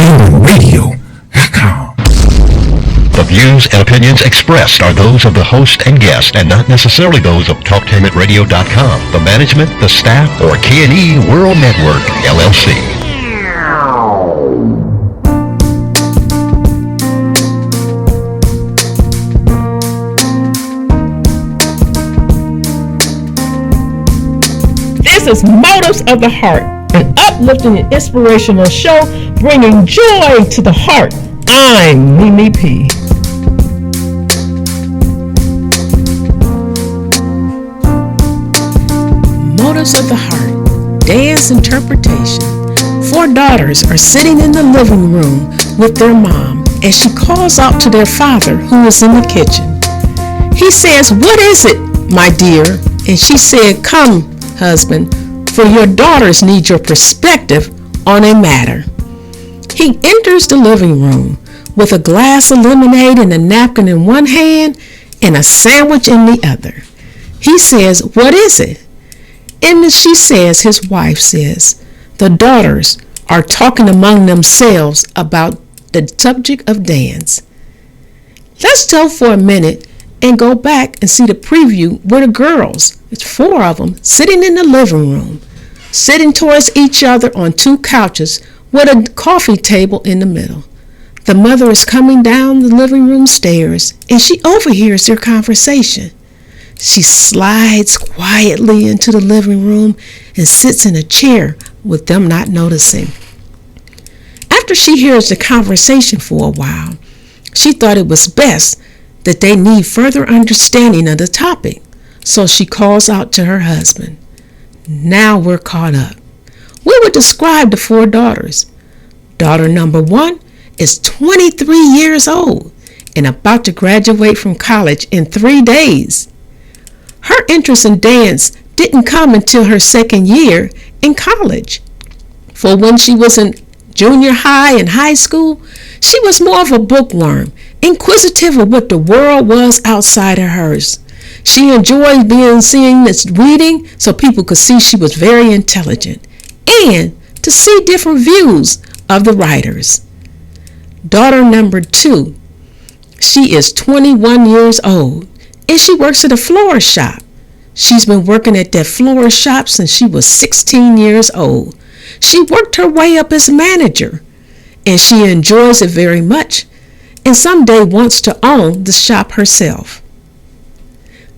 TalkTainmentRadio.com. The views and opinions expressed are those of the host and guest and not necessarily those of TalkTainmentRadio.com, the management, the staff, or K&E World Network, LLC. This is Motives of the Heart, an uplifting and inspirational show bringing joy to the heart. I'm Mimi P. Motives of the Heart, dance interpretation. 4 daughters are sitting in the living room with their mom as she calls out to their father who is in the kitchen. He says, "What is it, my dear?" And she said, "Come, husband, for your daughters need your perspective on a matter." He enters the living room with a glass of lemonade and a napkin in one hand and a sandwich in the other. He says, "What is it?" And she says, his wife says, "The daughters are talking among themselves about the subject of dance." Let's go for a minute and go back and see the preview where the girls, it's 4 of them, sitting in the living room, sitting towards each other on 2 couches with a coffee table in the middle. The mother is coming down the living room stairs and she overhears their conversation. She slides quietly into the living room and sits in a chair with them not noticing. After she hears the conversation for a while, she thought it was best that they need further understanding of the topic, so she calls out to her husband. Now we're caught up. We would describe the 4 daughters. Daughter number 1 is 23 years old and about to graduate from college in 3 days. Her interest in dance didn't come until her 2nd year in college. For when she was in junior high and high school, she was more of a bookworm, inquisitive of what the world was outside of hers. She enjoyed seeing this reading so people could see she was very intelligent and to see different views of the writers. Daughter number 2, she is 21 years old and she works at a florist shop. She's been working at that florist shop since she was 16 years old. She worked her way up as manager and she enjoys it very much and someday wants to own the shop herself.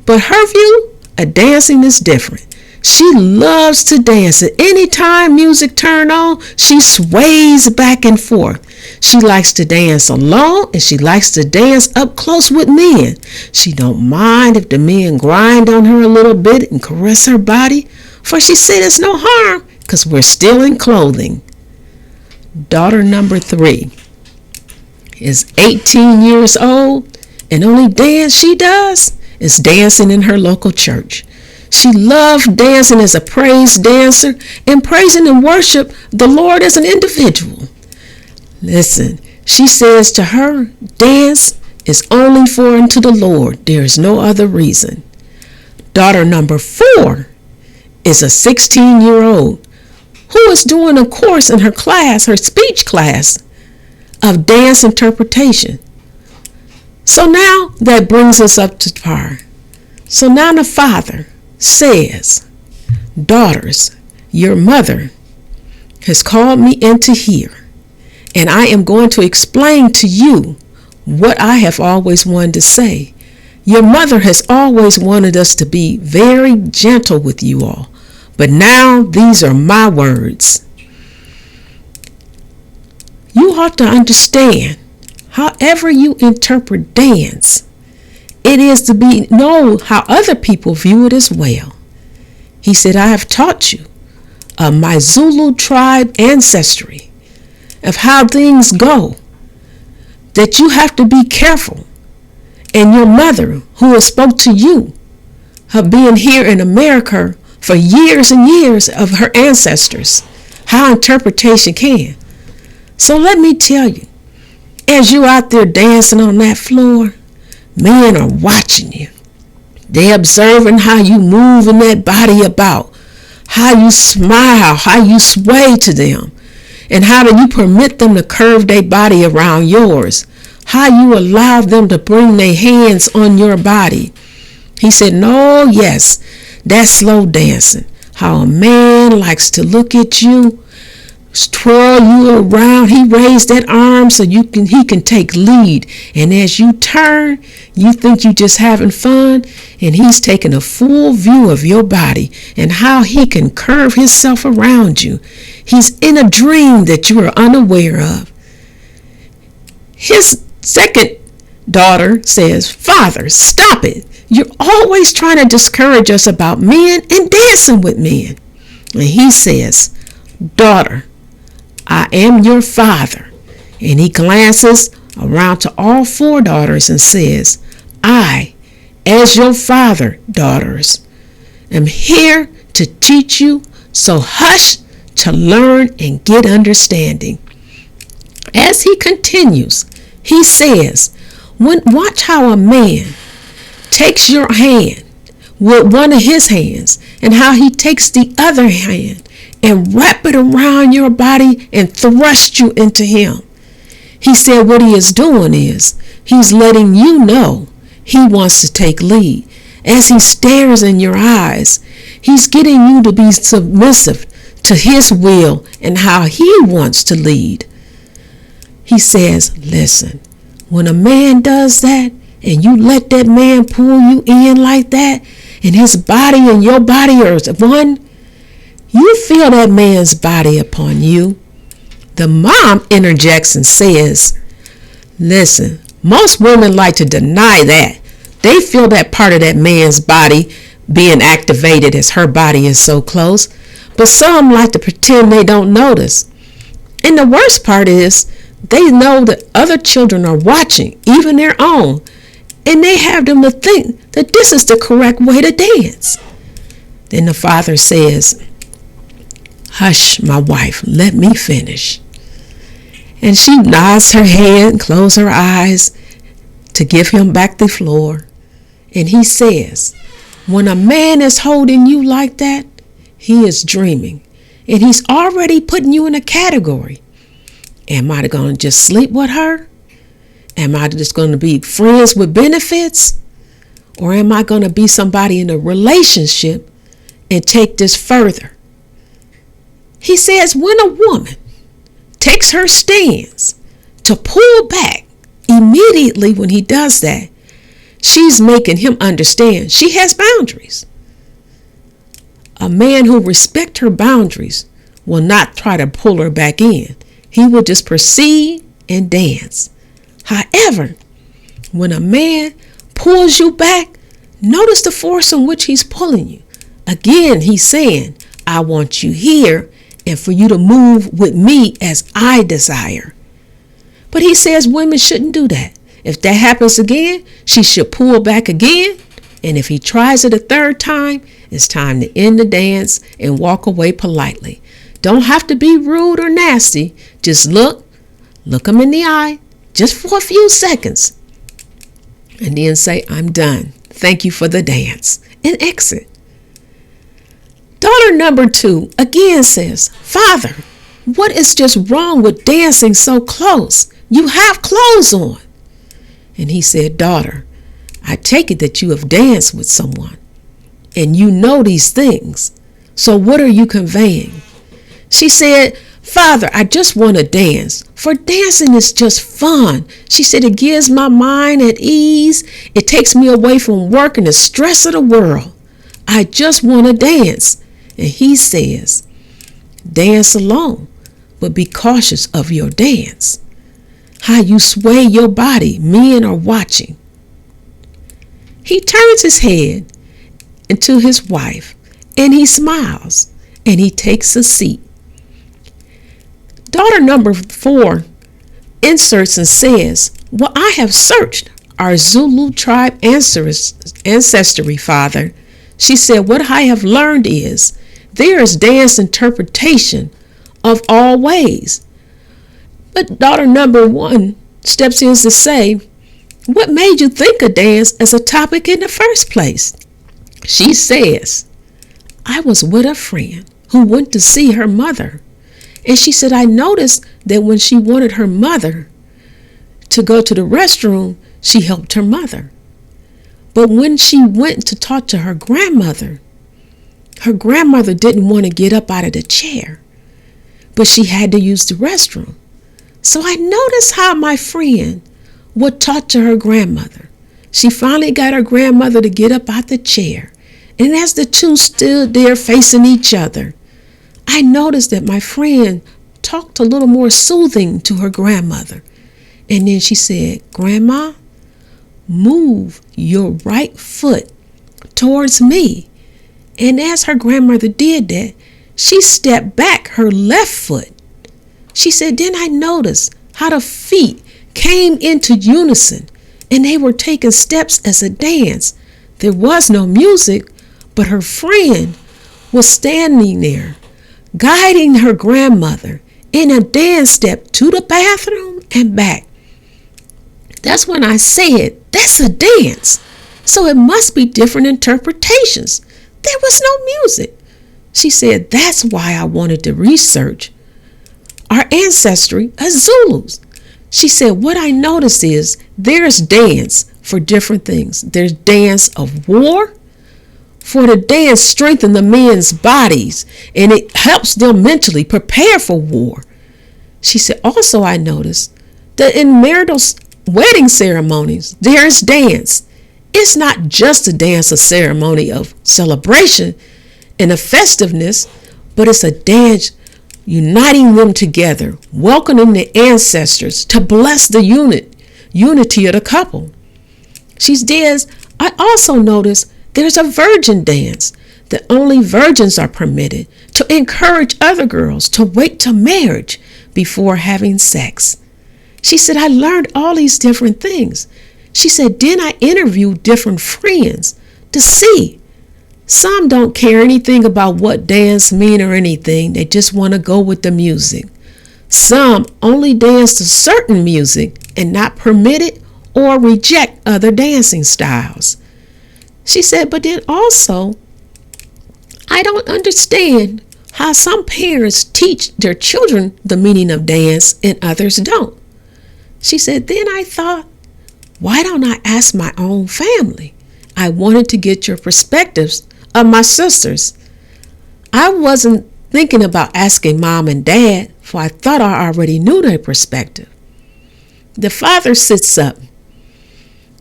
But her view of dancing is different. She loves to dance. At any time music turn on, she sways back and forth. She likes to dance alone and she likes to dance up close with men. She don't mind if the men grind on her a little bit and caress her body, for she said it's no harm because we're still in clothing. Daughter number 3 is 18 years old and only dance she does is dancing in her local church. She loved dancing as a praise dancer and praising and worship the Lord as an individual. Listen, she says to her, dance is only for unto the Lord. There is no other reason. Daughter number 4 is a 16-year-old who is doing a course in her class, her speech class, of dance interpretation. So now that brings us up to par. So now the father says, "Daughters, your mother has called me into here, and I am going to explain to you what I have always wanted to say. Your mother has always wanted us to be very gentle with you all, but now these are my words. You ought to understand, however you interpret dance, it is to be know how other people view it as well." He said, "I have taught you of my Zulu tribe ancestry, of how things go, that you have to be careful. And your mother, who has spoke to you of being here in America for years and years of her ancestors, how interpretation can. So let me tell you, as you out there dancing on that floor, men are watching you. They're observing how you move in that body about, how you smile, how you sway to them. And how do you permit them to curve their body around yours? How you allow them to bring their hands on your body? He said, no, yes, that's slow dancing. How a man likes to look at you, twirl you around. He raised that arm so he can take lead. And as you turn, you think you just having fun, and he's taking a full view of your body and how he can curve himself around you. He's in a dream that you are unaware of. His second daughter says, Father, stop it. You're always trying to discourage us about men and dancing with men. And he says, Daughter, I am your father. And he glances around to all four daughters and says, I, as your father, daughters, am here to teach you, so hush to learn and get understanding. As he continues, he says, watch how a man takes your hand with one of his hands and how he takes the other hand and wrap it around your body and thrust you into him. He said what he is doing is he's letting you know he wants to take lead. As he stares in your eyes, he's getting you to be submissive to his will and how he wants to lead. He says, listen, when a man does that and you let that man pull you in like that and his body and your body are one, you feel that man's body upon you. The mom interjects and says, listen, most women like to deny that. They feel that part of that man's body being activated as her body is so close. But some like to pretend they don't notice. And the worst part is they know that other children are watching, even their own. And they have them to think that this is the correct way to dance. Then the father says, hush, my wife, let me finish. And she nods her head and closes her eyes to give him back the floor. And he says, when a man is holding you like that, he is dreaming. And he's already putting you in a category. Am I going to just sleep with her? Am I just going to be friends with benefits? Or am I going to be somebody in a relationship and take this further? He says when a woman takes her stance to pull back immediately when he does that, she's making him understand she has boundaries. A man who respects her boundaries will not try to pull her back in. He will just proceed and dance. However, when a man pulls you back, notice the force in which he's pulling you. Again, he's saying, I want you here and for you to move with me as I desire. But he says women shouldn't do that. If that happens again, she should pull back again. And if he tries it a third time, it's time to end the dance and walk away politely. Don't have to be rude or nasty. Just look him in the eye, just for a few seconds. And then say, I'm done. Thank you for the dance. And exit. Daughter number 2 again says, Father, what is just wrong with dancing so close? You have clothes on. And he said, Daughter, I take it that you have danced with someone and you know these things. So what are you conveying? She said, Father, I just want to dance. For dancing is just fun. She said, it gives my mind at ease. It takes me away from work and the stress of the world. I just want to dance. And he says, dance alone, but be cautious of your dance. How you sway your body, men are watching. He turns his head into his wife and he smiles and he takes a seat. Daughter number 4 inserts and says, well, I have searched our Zulu tribe ancestry, Father. She said, what I have learned is there is dance interpretation of all ways. But daughter number 1 steps in to say, what made you think of dance as a topic in the first place? She says, I was with a friend who went to see her mother, And she said, I noticed that when she wanted her mother to go to the restroom, she helped her mother. But when she went to talk to her grandmother didn't want to get up out of the chair, but she had to use the restroom. So I noticed how my friend would talk to her grandmother. She finally got her grandmother to get up out the chair. And as the two stood there facing each other, I noticed that my friend talked a little more soothing to her grandmother. And then she said, Grandma, move your right foot towards me. And as her grandmother did that, she stepped back her left foot. She said, then I noticed how the feet came into unison and they were taking steps as a dance. There was no music, but her friend was standing there, guiding her grandmother in a dance step to the bathroom and back. That's when I said, that's a dance. So it must be different interpretations. There was no music. She said, that's why I wanted to research our ancestry as Zulus. She said, what I noticed is there's dance for different things. There's dance of war. For the dance strengthen the men's bodies and it helps them mentally prepare for war. She said, also I noticed that in marital wedding ceremonies, there's dance. It's not just a dance, a ceremony of celebration and a festiveness, but it's a dance uniting them together, welcoming the ancestors to bless the unity of the couple. She says, I also noticed there's a virgin dance that only virgins are permitted to encourage other girls to wait till marriage before having sex. She said, I learned all these different things. She said, then I interviewed different friends to see. Some don't care anything about what dance mean or anything. They just want to go with the music. Some only dance to certain music and not permit it or reject other dancing styles. She said, but then also, I don't understand how some parents teach their children the meaning of dance and others don't. She said, then I thought, why don't I ask my own family? I wanted to get your perspectives of my sisters. I wasn't thinking about asking mom and dad, for I thought I already knew their perspective. The father sits up.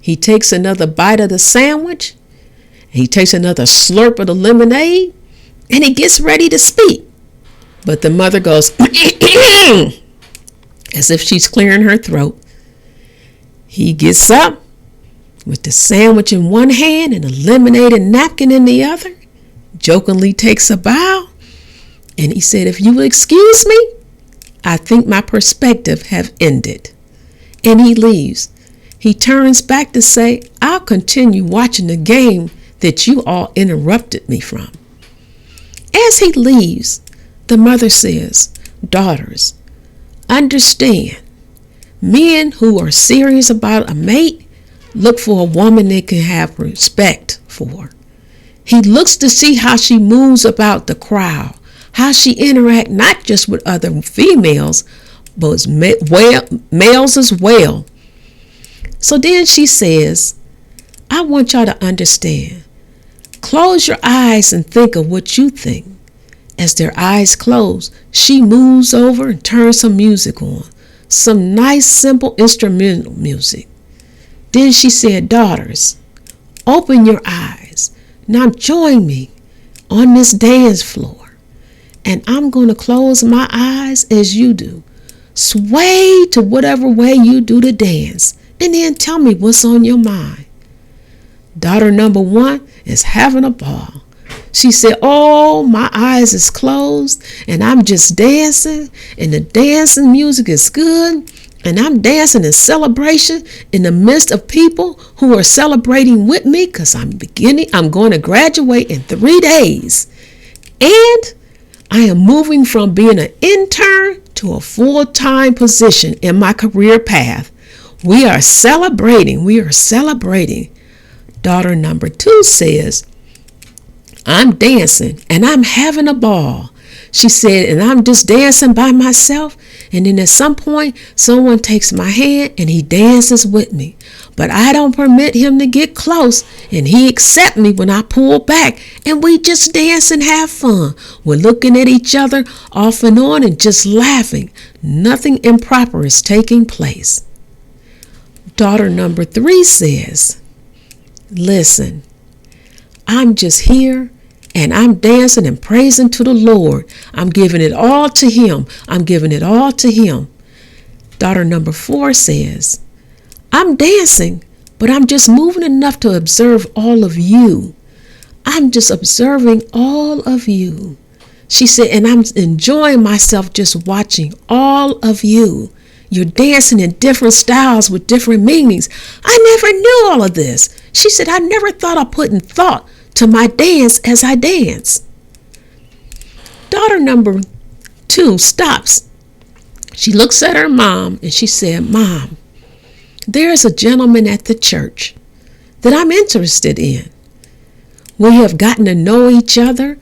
He takes another bite of the sandwich. He takes another slurp of the lemonade, and he gets ready to speak. But the mother goes, as if she's clearing her throat. He gets up with the sandwich in one hand and a lemonade and napkin in the other, jokingly takes a bow, and he said, if you will excuse me, I think my perspective have ended. And he leaves. He turns back to say, I'll continue watching the game that you all interrupted me from. As he leaves, the mother says, daughters, understand, men who are serious about a mate look for a woman they can have respect for. He looks to see how she moves about the crowd, how she interacts not just with other females, but males as well. So then she says, I want y'all to understand. Close your eyes and think of what you think. As their eyes close, she moves over and turns some music on. Some nice, simple instrumental music. Then she said, daughters, open your eyes. Now join me on this dance floor. And I'm going to close my eyes as you do. Sway to whatever way you do the dance. And then tell me what's on your mind. Daughter number 1 is having a ball. She said, oh, my eyes is closed and I'm just dancing and the dancing music is good and I'm dancing in celebration in the midst of people who are celebrating with me because I'm going to graduate in 3 days. And I am moving from being an intern to a full-time position in my career path. We are celebrating. Daughter number 2 says, I'm dancing and I'm having a ball. She said, and I'm just dancing by myself. And then at some point, someone takes my hand and he dances with me. But I don't permit him to get close. And he accepts me when I pull back. And we just dance and have fun. We're looking at each other off and on and just laughing. Nothing improper is taking place. Daughter number 3 says, listen, I'm just here. And I'm dancing and praising to the Lord. I'm giving it all to him. I'm giving it all to him. Daughter number 4 says, I'm dancing, but I'm just moving enough to observe all of you. I'm just observing all of you. She said, and I'm enjoying myself just watching all of you. You're dancing in different styles with different meanings. I never knew all of this. She said, I never thought of putting thought to my dance as I dance. Daughter number 2 stops. She looks at her mom and she said, Mom, there's a gentleman at the church that I'm interested in. We have gotten to know each other,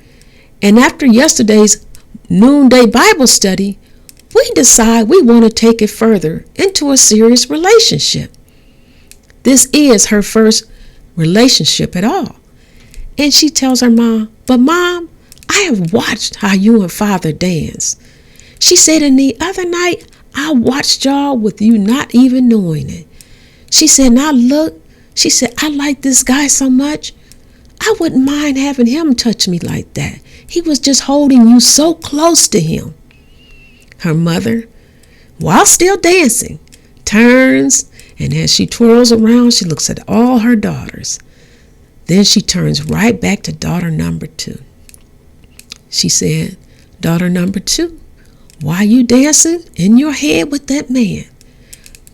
and after yesterday's noonday Bible study, we decide we want to take it further into a serious relationship. This is her first relationship at all. And she tells her mom, but Mom, I have watched how you and Father dance. She said, and the other night, I watched y'all with you not even knowing it. She said, and I looked, she said, I like this guy so much. I wouldn't mind having him touch me like that. He was just holding you so close to him. Her mother, while still dancing, turns, and as she twirls around, she looks at all her daughters. Then she turns right back to daughter number 2. She said, daughter number 2, why are you dancing in your head with that man?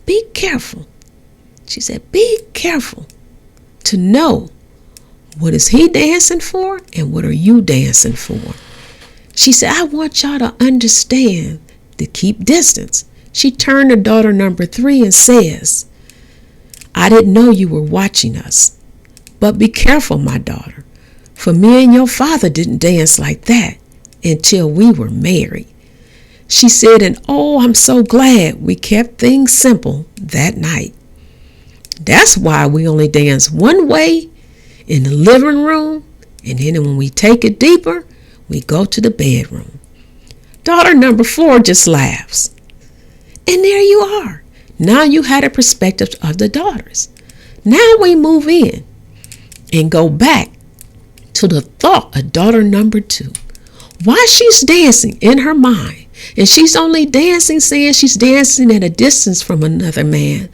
Be careful. She said, be careful to know what is he dancing for and what are you dancing for. She said, I want y'all to understand to keep distance. She turned to daughter number 3 and says, I didn't know you were watching us. But be careful, my daughter, for me and your father didn't dance like that until we were married. She said, and oh, I'm so glad we kept things simple that night. That's why we only dance one way in the living room, and then when we take it deeper, we go to the bedroom. Daughter number 4 just laughs. And there you are. Now you had a perspective of the daughters. Now we move in and go back to the thought of daughter number 2. While she's dancing in her mind, and she's only dancing, saying she's dancing at a distance from another man,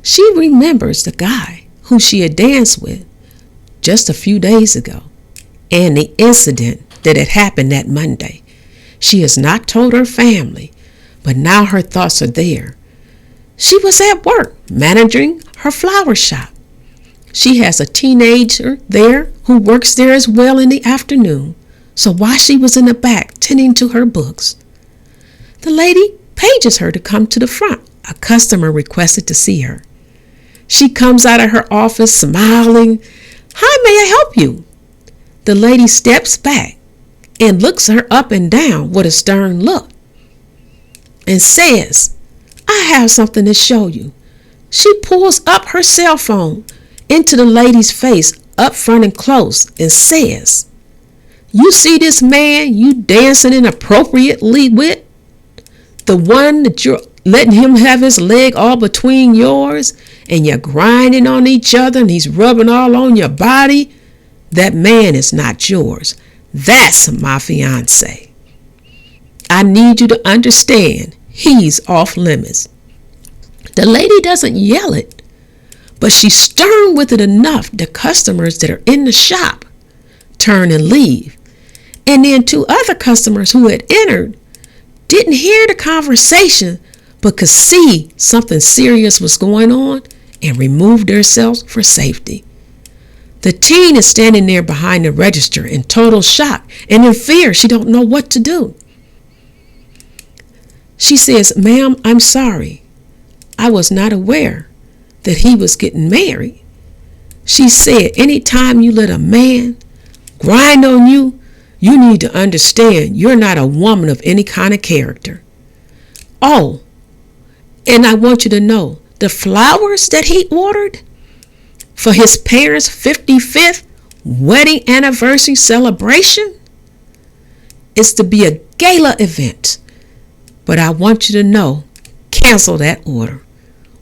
she remembers the guy who she had danced with just a few days ago and the incident that had happened that Monday. She has not told her family, but now her thoughts are there. She was at work managing her flower shop. She has a teenager there who works there as well in the afternoon. So while she was in the back tending to her books, the lady pages her to come to the front. A customer requested to see her. She comes out of her office smiling. Hi, may I help you? The lady steps back and looks her up and down with a stern look and says, I have something to show you. She pulls up her cell phone into the lady's face up front and close and says, you see this man you dancing inappropriately with? The one that you're letting him have his leg all between yours and you're grinding on each other and he's rubbing all on your body? That man is not yours. That's my fiance. I need you to understand he's off limits. The lady doesn't yell it, but she's stern with it enough the customers that are in the shop turn and leave. And then 2 other customers who had entered didn't hear the conversation but could see something serious was going on and removed themselves for safety. The teen is standing there behind the register in total shock and in fear. She don't know what to do. She says, ma'am, I'm sorry. I was not aware that he was getting married. She said, anytime you let a man grind on you, You need to understand you're not a woman of any kind of character. Oh, and I want you to know the flowers that he ordered for his parents' 55th wedding anniversary celebration is to be a gala event. But I want you to know, cancel that order.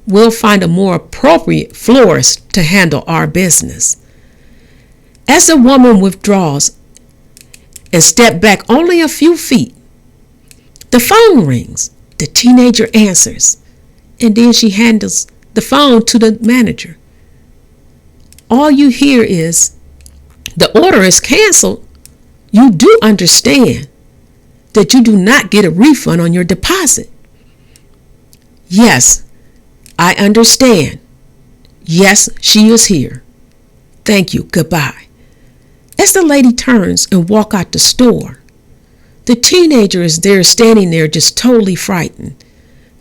We'll find a more appropriate florist to handle our business. As the woman withdraws and steps back only a few feet, the phone rings. The teenager answers, and then she handles the phone to the manager. All you hear is, the order is canceled. You do understand that you do not get a refund on your deposit. Yes, I understand. Yes, she is here. Thank you. Goodbye. As the lady turns and walks out the store, the teenager is there standing there just totally frightened.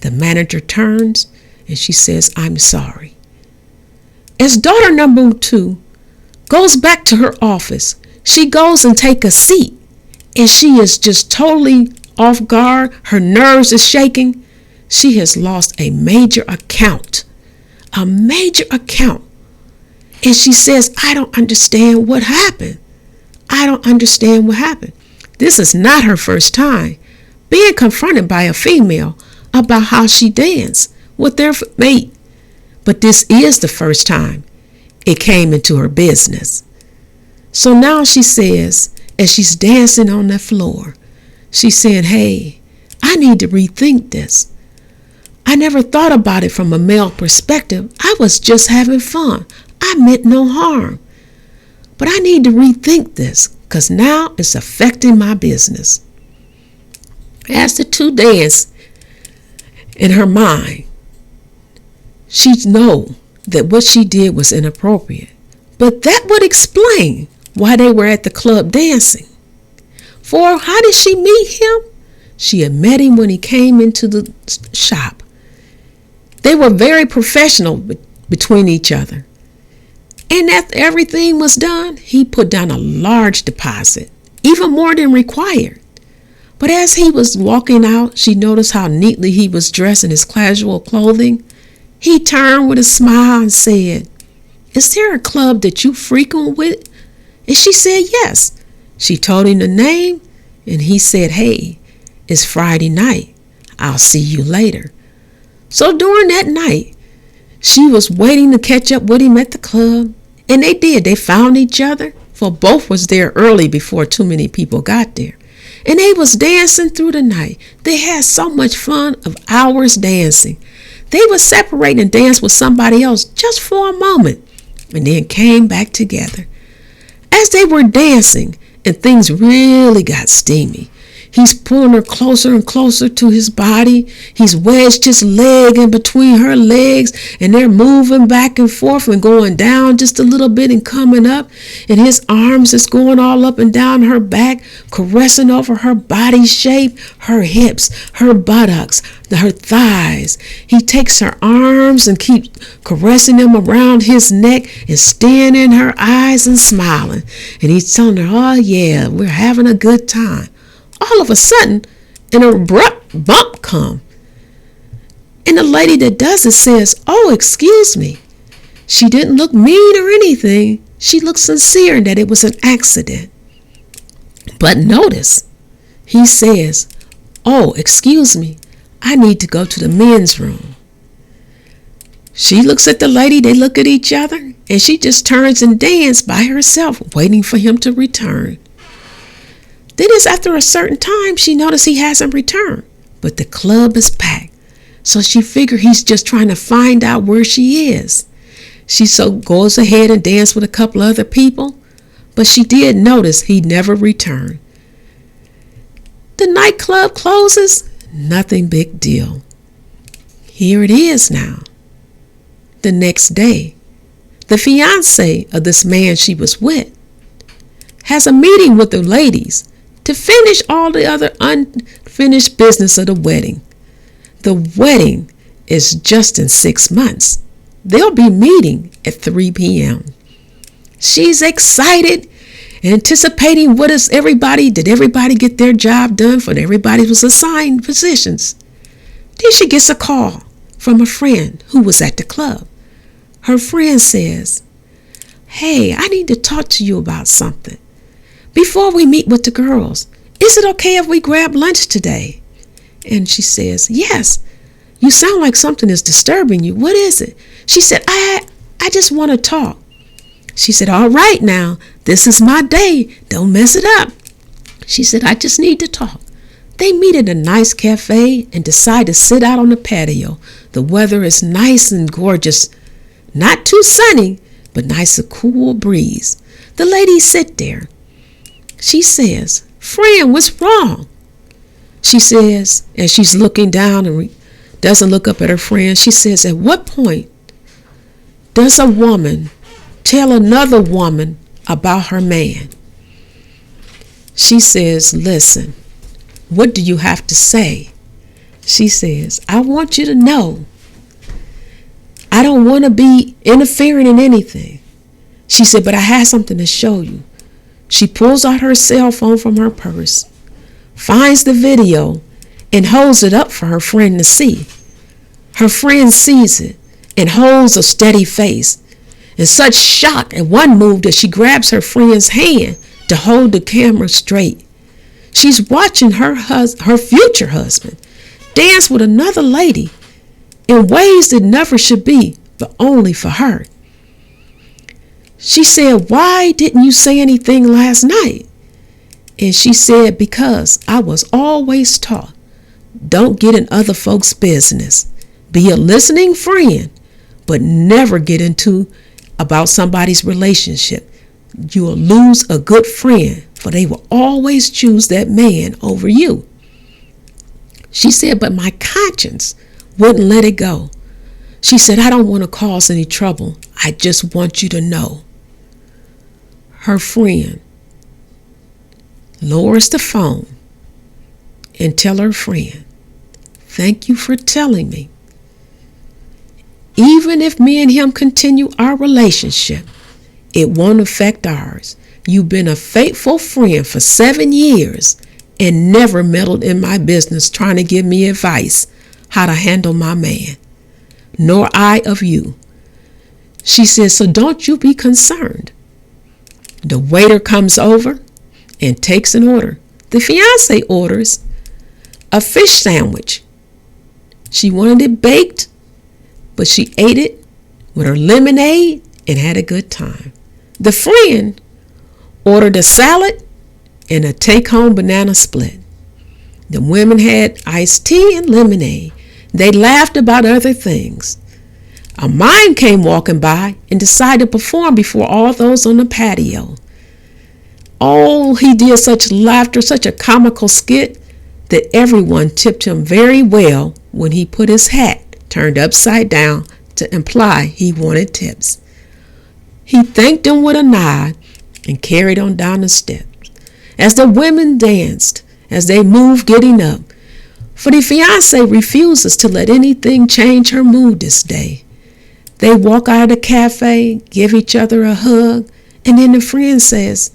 The manager turns and she says, I'm sorry. As daughter number 2 goes back to her office, she goes and takes a seat and she is just totally off guard. Her nerves is shaking. She has lost a major account. A major account. And she says, I don't understand what happened. I don't understand what happened. This is not her first time being confronted by a female about how she danced with their mate. But this is the first time it came into her business. So now she says, as she's dancing on the floor, she's saying, hey, I need to rethink this. I never thought about it from a male perspective. I was just having fun. I meant no harm. But I need to rethink this because now it's affecting my business. As the two dance in her mind, she knows that what she did was inappropriate. But that would explain why they were at the club dancing. For how did she meet him? She had met him when he came into the shop. They were very professional between each other. And after everything was done, he put down a large deposit, even more than required. But as he was walking out, she noticed how neatly he was dressed in his casual clothing. He turned with a smile and said, is there a club that you frequent with? And she said yes. She told him the name, and he said, hey, it's Friday night. I'll see you later. So during that night, she was waiting to catch up with him at the club. And they did. They found each other, for both was there early before too many people got there. And they was dancing through the night. They had so much fun of hours dancing. They would separate and dance with somebody else just for a moment and then came back together. As they were dancing and things really got steamy, he's pulling her closer and closer to his body. He's wedged his leg in between her legs, and they're moving back and forth and going down just a little bit and coming up. And his arms is going all up and down her back, caressing over her body shape, her hips, her buttocks, her thighs. He takes her arms and keeps caressing them around his neck and staring in her eyes and smiling. And he's telling her, oh yeah, we're having a good time. All of a sudden, an abrupt bump comes. And the lady that does it says, oh, excuse me. She didn't look mean or anything. She looked sincere in that it was an accident. But notice, he says, oh, excuse me. I need to go to the men's room. She looks at the lady. They look at each other. And she just turns and dances by herself, waiting for him to return. Then it's after a certain time she noticed he hasn't returned, but the club is packed. So she figured he's just trying to find out where she is. She so goes ahead and dances with a couple other people, but she did notice he never returned. The nightclub closes, nothing big deal. Here it is now. The next day, the fiance of this man she was with has a meeting with the ladies to finish all the other unfinished business of the wedding. The wedding is just in 6 months. They'll be meeting at 3 p.m. She's excited anticipating did everybody get their job done, for everybody was assigned positions. Then she gets a call from a friend who was at the club. Her friend says, "Hey, I need to talk to you about something. Before we meet with the girls, is it okay if we grab lunch today?" And she says, "Yes. You sound like something is disturbing you. What is it?" She said, I just want to talk." She said, "All right now, this is my day. Don't mess it up." She said, "I just need to talk." They meet at a nice cafe and decide to sit out on the patio. The weather is nice and gorgeous. Not too sunny, but nice a cool breeze. The ladies sit there. She says, "Friend, what's wrong?" She says, and she's looking down and doesn't look up at her friend. She says, "At what point does a woman tell another woman about her man?" She says, "Listen, what do you have to say?" She says, "I want you to know I don't want to be interfering in anything." She said, "But I have something to show you." She pulls out her cell phone from her purse, finds the video, and holds it up for her friend to see. Her friend sees it and holds a steady face, in such shock at one move that she grabs her friend's hand to hold the camera straight. She's watching her future husband dance with another lady in ways that never should be, but only for her. She said, "Why didn't you say anything last night?" And she said, "Because I was always taught, don't get in other folks' business. Be a listening friend, but never get into about somebody's relationship. You will lose a good friend, for they will always choose that man over you." She said, "But my conscience wouldn't let it go." She said, "I don't want to cause any trouble. I just want you to know." Her friend lowers the phone and tell her friend, "Thank you for telling me. Even if me and him continue our relationship, it won't affect ours. You've been a faithful friend for 7 years and never meddled in my business trying to give me advice how to handle my man, nor I of you." She says, "So don't you be concerned." The waiter comes over and takes an order. The fiance orders a fish sandwich. She wanted it baked, but she ate it with her lemonade and had a good time. The friend ordered a salad and a take-home banana split. The women had iced tea and lemonade. They laughed about other things. A mime came walking by and decided to perform before all those on the patio. Oh, he did such laughter, such a comical skit, that everyone tipped him very well when he put his hat turned upside down to imply he wanted tips. He thanked them with a nod and carried on down the steps. As the women danced, as they moved getting up, for the fiancé refuses to let anything change her mood this day. They walk out of the cafe, give each other a hug, and then the friend says,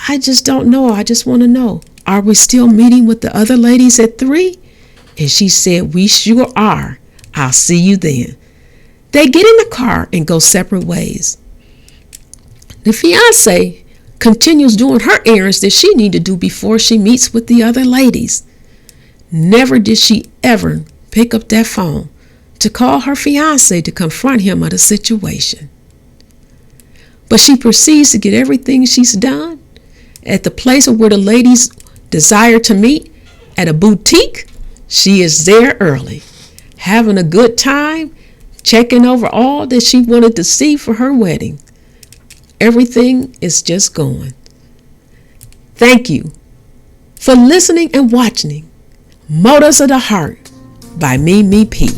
"I just don't know. I just want to know. Are we still meeting with the other ladies at 3? And she said, "We sure are. I'll see you then." They get in the car and go separate ways. The fiancée continues doing her errands that she needs to do before she meets with the other ladies. Never did she ever pick up that phone to call her fiancé to confront him of the situation. But she proceeds to get everything she's done at the place where the ladies desire to meet, at a boutique. She is there early, having a good time, checking over all that she wanted to see for her wedding. Everything is just going. Thank you for listening and watching Motives of the Heart by Me P.